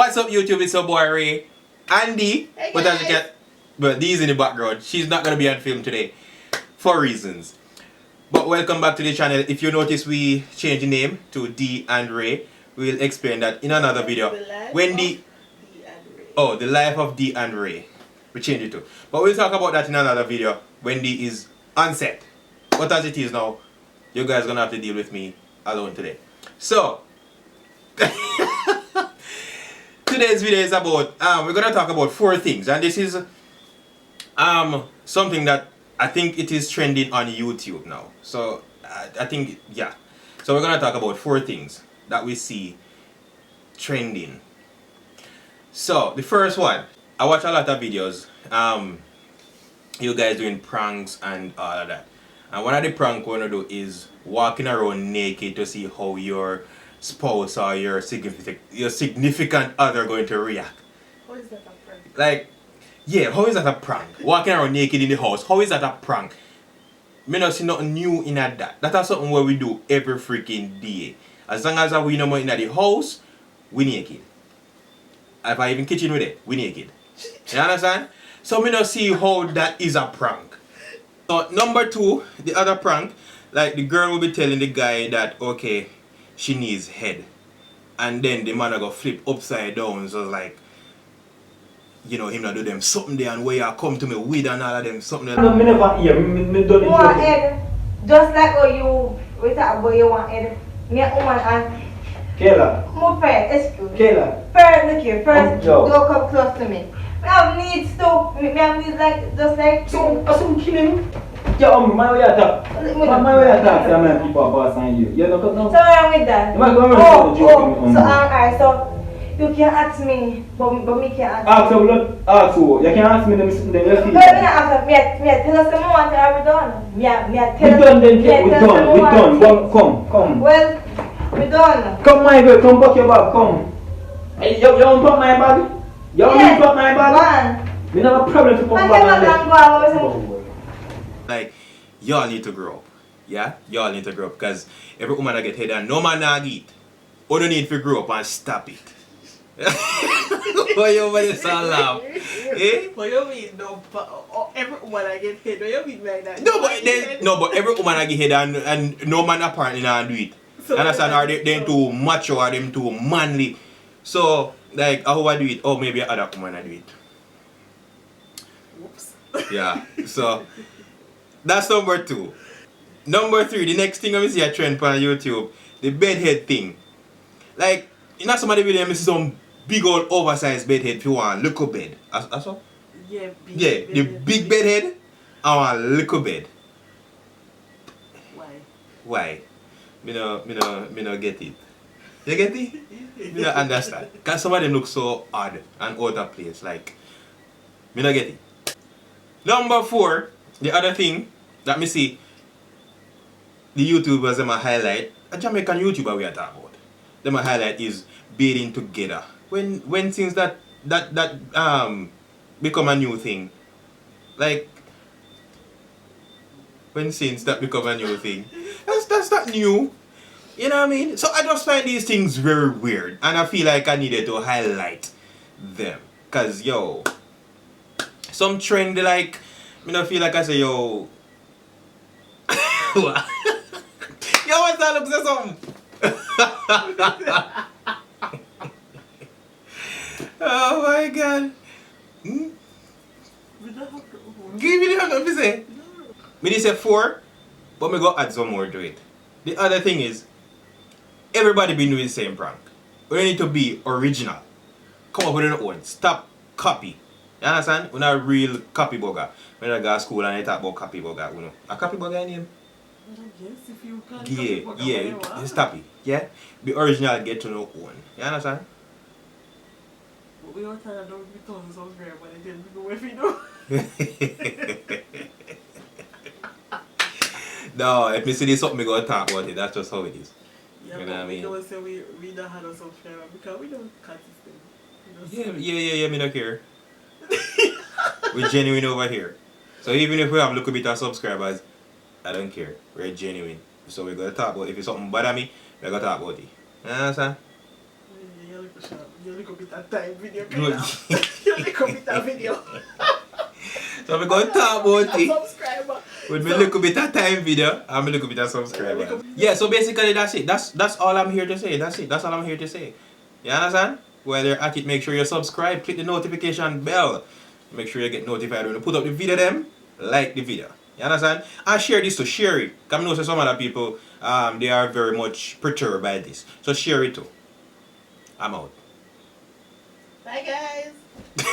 What's up, YouTube? It's your boy Ray. Andy, hey but as you can, but these in the background. She's not gonna be on film today for reasons. But welcome back to the channel. If you notice, we changed the name to D and Ray. We'll explain that in another video. Wendy. Oh, the life of D and Ray. We changed it to. But we'll talk about that in another video. Wendy is on set. But as it is now, you guys gonna have to deal with me alone today. So today's video is about we're gonna talk about 4 things, and this is something that I think it is trending on YouTube now. So I think, yeah. So we're gonna talk about 4 things that we see trending. So the first one, I watch a lot of videos, you guys doing pranks and all of that. And one of the pranks we're gonna do is walking around naked to see how your spouse or your significant other going to react. How is that a prank? Like, yeah, how is that a prank? Walking around naked in the house, how is that a prank? Me not see nothing new in that. That's something where we do every freaking day. As long as we no more in the house, we naked. If I even kitchen with it, we naked. You understand? So me not see how that is a prank. So number 2, the other prank, like the girl will be telling the guy that okay, she needs head, and then the man will go flip upside down. So like, you know, him not do them something there, and where you come to me with and all of them something there. No, me never hear. Me don't You want head, just like how you we talk about you want head. Me a woman and Kayla. my friend, excuse me. Kayla. First, look here. First, Yo. don't come close to me. Me have needs too. Me have needs like just like. So killing. Yeah, my way attack. My way attack. Some people are passing you. You don't know. So wrong with that. So alright. So you can ask me, but me can't ask. Ask you. Ask who? You can ask me. Them sitting there. No, me not ask. Me tell us the moment are we done. Me tell. We done then. We done. Well, come. Well, we done. Come my girl. Come back your bag. Come. Hey, you want pop my bag? You want pop my bag? Man. We never have a problem to pop my bag. Like, y'all need to grow up. Yeah? Y'all need to grow up. Because every woman that get head and no man not eat. You don't need to grow up and stop it. Why you so laugh? Eh? What you mean? No, every woman I get head. What you mean like that? No, but every woman I get head and no man apparently not do it. So understand? Are they too macho or them too manly? So, like, how I do it? Oh, maybe other woman I do it. Whoops. Yeah. So that's number 2. Number 3, the next thing I see a trend on YouTube, the bedhead thing. Like, you know somebody with them see some big old oversized bedhead if you want little bed. That's all? Yeah, big Yeah, bed, the big bedhead, I want little bed. Why? Why? Me no get it. You get it? Me no understand. Cause some of them look so odd and out of place. Like, me no get it. Number 4, the other thing that me see the YouTubers them a highlight, a Jamaican YouTuber we are talking about. Them a highlight is bathing together. When things that become a new thing. Like, when things that become a new thing. That's not new. You know what I mean? So I just find these things very weird, and I feel like I needed to highlight them. Cause yo, some trend like, me not feel like I say yo. What? Yo, what's that look say something? Oh my god. Give me the hand up, you say. Me did say 4, but me go add some more to it. The other thing is, everybody been doing the same prank. We don't need to be original. Come up with your own. Stop copy. You understand? We're not real copy bugger. When I go to school and I talk about copy bugger, you know. A copy bugger name? Yes, if you can. Yeah, stop it. Yeah? Be original, get to know own. You understand? But we all tell them don't be tons of rare, but they tell people if you know. No, if me see this something, me go talk about it. That's just how it is. Yeah, you know what I mean? We don't say we don't have a subscriber because we don't consistent. Yeah, me don't care. We're genuine over here. So even if we have a little bit of subscribers, I don't care. We're genuine. So we're gonna talk about if it's something bother me, we're gonna talk about it. You understand? Yeah, You look a bit of time video. Good. You look a bit of video. So we're going to talk about it. Subscriber. With my little bit of time video, I'm a little bit of subscriber. Yeah, so basically that's it. That's all I'm here to say. That's it. That's all I'm here to say. You understand? While you're at it, make sure you subscribe, click the notification bell. Make sure you get notified when you put up the video them. Like the video. You understand? And share this, so share it. Because I know some other people, they are very much perturbed by this. So share it too. I'm out. Bye guys.